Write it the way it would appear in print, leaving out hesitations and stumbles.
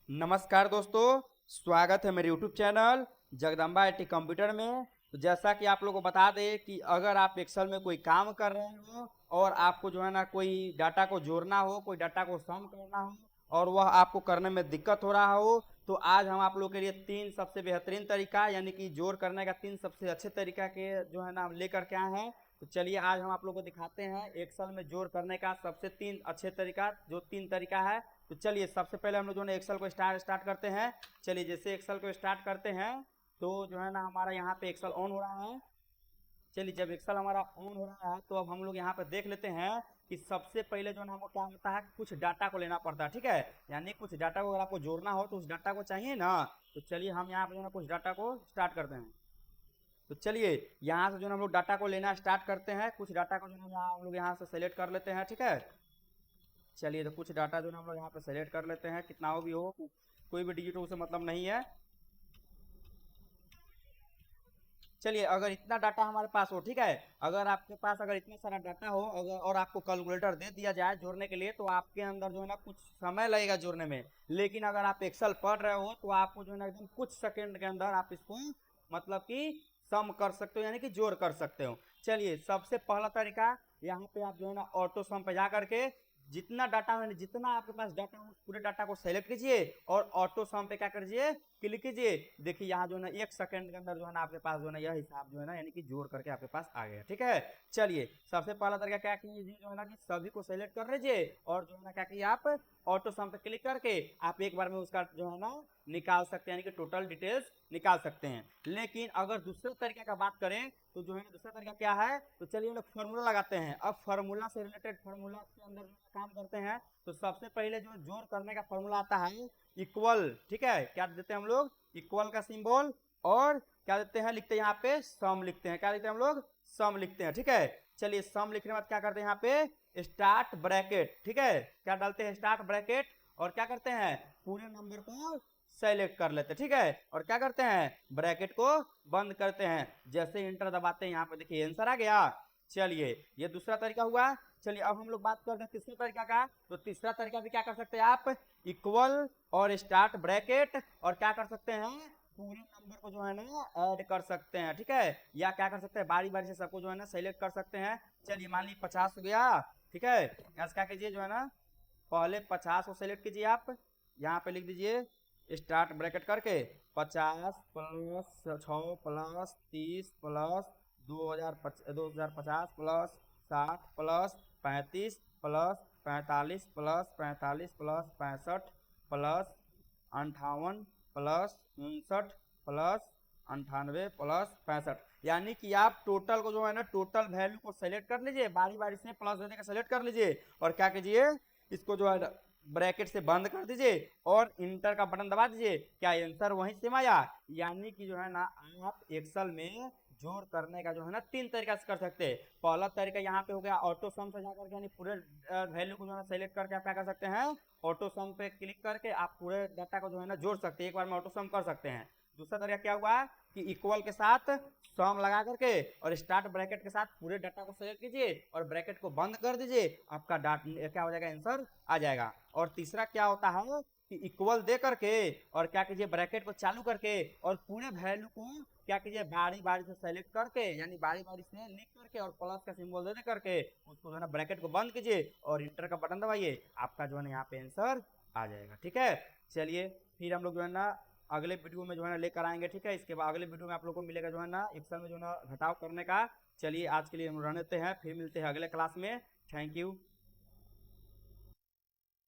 नमस्कार दोस्तों, स्वागत है मेरे YouTube channel Jagdamba IT computer में। तो जैसा कि आप लोगों को बता दें कि अगर आप एक्सेल में कोई काम कर रहे हो और आपको जो है ना कोई डाटा को जोड़ना हो, कोई डाटा को सम करना हो और वह आपको करने में दिक्कत हो रहा हो, तो आज हम आप लोगों के लिए तीन सबसे बेहतरीन तरीका यानी कि जोड़ करने का तीन सबसे अच्छे तरीका के जो है ना हम लेकर के आए हैं। तो चलिए आज हम आप लोगों को दिखाते हैं एक्सेल में जोड़ करने का सबसे तीन अच्छे तरीका, जो तीन तरीका है। तो चलिए सबसे पहले हम लोग जो है एक्सेल को स्टार्ट करते हैं। चलिए जैसे एक्सेल को स्टार्ट करते हैं तो जो है ना हमारा यहाँ पे एक्सेल ऑन हो रहा है। चलिए जब एक्सेल हमारा ऑन हो रहा है तो अब हम लोग यहाँ पे देख लेते हैं कि सबसे पहले जो है ना हमको क्या होता है, कुछ डाटा को लेना पड़ता है। ठीक है, यानी कुछ डाटा को अगर आपको जोड़ना हो तो उस डाटा को चाहिए ना। तो चलिए हम यहाँ पे जो है ना कुछ डाटा को स्टार्ट करते हैं। तो चलिए यहाँ से जो है हम लोग डाटा को लेना स्टार्ट करते हैं। कुछ डाटा को जो है हम लोग यहाँ से सेलेक्ट कर लेते हैं। ठीक है, चलिए तो कुछ डाटा जो है हम लोग यहाँ पे सेलेक्ट कर लेते हैं, कितना हो भी हो, कोई भी डिजिट हो उसे मतलब नहीं है। चलिए अगर इतना डाटा हमारे पास हो, ठीक है, अगर आपके पास अगर इतना सारा डाटा हो अगर और आपको कैलकुलेटर दे दिया जाए जोड़ने के लिए, तो आपके अंदर जो है ना कुछ समय लगेगा जोड़ने में। लेकिन अगर आप एक्सेल पढ़ रहे हो तो आपको जो है ना एकदम कुछ सेकंड के अंदर आप इसको मतलब कि सम कर सकते हो, यानी कि जोड़ कर सकते हो। चलिए सबसे पहला तरीका, यहाँ पे आप जो है ना ऑटो सम पे जा करके जितना डाटा है, जितना आपके पास डाटा है उस पूरे डाटा को सेलेक्ट कीजिए और ऑटो सम पे क्या करिए, क्लिक कीजिए। देखिए यहाँ जो है ना 1 सेकंड के अंदर जो है ना आपके पास जो है ना यह हिसाब जो है ना यानी कि जोड़ करके आपके पास आ गया। ठीक है, चलिए सबसे पहला तरीका क्या कीजिए, जो है ना कि सभी को सेलेक्ट कर लीजिए और जो है ना क्या कीजिए, आप ऑटो सम पे क्लिक करके आप एक बार में उसका जो है ना निकाल सकते हैं, यानी कि टोटल डिटेल्स निकाल सकते हैं। लेकिन अगर दूसरे तरीके का बात करें तो जो है दूसरा तरीका क्या है, तो चलिए हम लोग फार्मूला लगाते हैं। अब फार्मूला से रिलेटेड फार्मूला के अंदर जो काम करते हैं, तो सबसे पहले जो जोड़ करने का फार्मूला आता है इक्वल। ठीक है, क्या देते हैं हम लोग, इक्वल का सिंबल, और क्या देते हैं, लिखते हैं यहाँ पे सम लिखते हैं। क्या लिखते हैं हम लोग, सम लिखते हैं। ठीक है, चलिए सम लिखने के बाद क्या करते हैं, यहाँ पे स्टार्ट ब्रैकेट। ठीक है, क्या डालते हैं, स्टार्ट ब्रैकेट, और क्या करते हैं, पूरे नंबर को सेलेक्ट कर लेते हैं। ठीक है, और क्या करते हैं, ब्रैकेट को बंद करते हैं। जैसे इंटर दबाते हैं यहाँ पे देखिए आंसर आ गया। चलिए ये दूसरा तरीका हुआ। चलिए अब हम लोग बात करते हैं तीसरे तरीका का। तो तीसरा तरीका भी क्या कर सकते हैं आप, इक्वल और स्टार्ट ब्रैकेट, और क्या कर सकते हैं, पूरे नंबर को जो है ना ऐड कर सकते हैं। ठीक है, या क्या कर सकते हैं, बारी बारी से सबको जो है ना सेलेक्ट कर सकते हैं। चलिए मान लीजिए 50 हो गया। ठीक है, यहाँ से क्या कीजिए, जो है ना पहले 50 को सेलेक्ट कीजिए, आप यहाँ पे लिख दीजिए स्टार्ट ब्रैकेट करके 50 plus 6 plus 30 plus 2050 plus 60 plus 35 plus 45 plus 58 plus 59 plus 65, यानी कि आप टोटल को जो है ना टोटल वैल्यू को सेलेक्ट कर लीजिए, बारी बारी से प्लस देने का सेलेक्ट कर लीजिए, और क्या कीजिए, इसको जो है ब्रैकेट से बंद कर दीजिए और इंटर का बटन दबा दीजिए। क्या आंसर वहीं से आया, यानी कि जो है ना आप एक्सेल में जोड़ करने का जो है ना तीन तरीका से कर सकते हैं। पहला तरीका यहाँ पे हो गया ऑटो सम से जाकर के, यानी पूरे वैल्यू को जो है सेलेक्ट करके आप क्या कर सकते हैं, ऑटो सम पे क्लिक करके आप पूरे डाटा को जो है ना जोड़ सकते हैं, एक बार में ऑटो सम कर सकते हैं। दूसरा तरीका क्या हुआ कि इक्वल के साथ सम लगा करके और स्टार्ट ब्रैकेट के साथ पूरे डाटा को सेलेक्ट कीजिए और ब्रैकेट को बंद कर दीजिए, आपका डाटा क्या हो जाएगा, आंसर आ जाएगा। और तीसरा क्या होता है कि इक्वल दे करके और क्या कीजिए, ब्रैकेट को चालू करके और पूरे वैल्यू को क्या कीजिए, बारी बारी से सेलेक्ट करके, यानी बारी बारी से लिख करके और प्लस का सिंबल दे करके उसको जो है ना ब्रैकेट को बंद कीजिए और इंटर का बटन दबाइए, आपका जो है ना यहाँ पे आंसर आ जाएगा। ठीक है, चलिए फिर हम लोग जो है ना अगले वीडियो में जो है ना लेकर आएंगे। ठीक है, इसके बाद अगले वीडियो में आप लोग को मिलेगा जो है ना एक्सेल में जो है ना घटाव करने का। चलिए आज के लिए हम रहने देते हैं, फिर मिलते हैं अगले क्लास में। Thank you.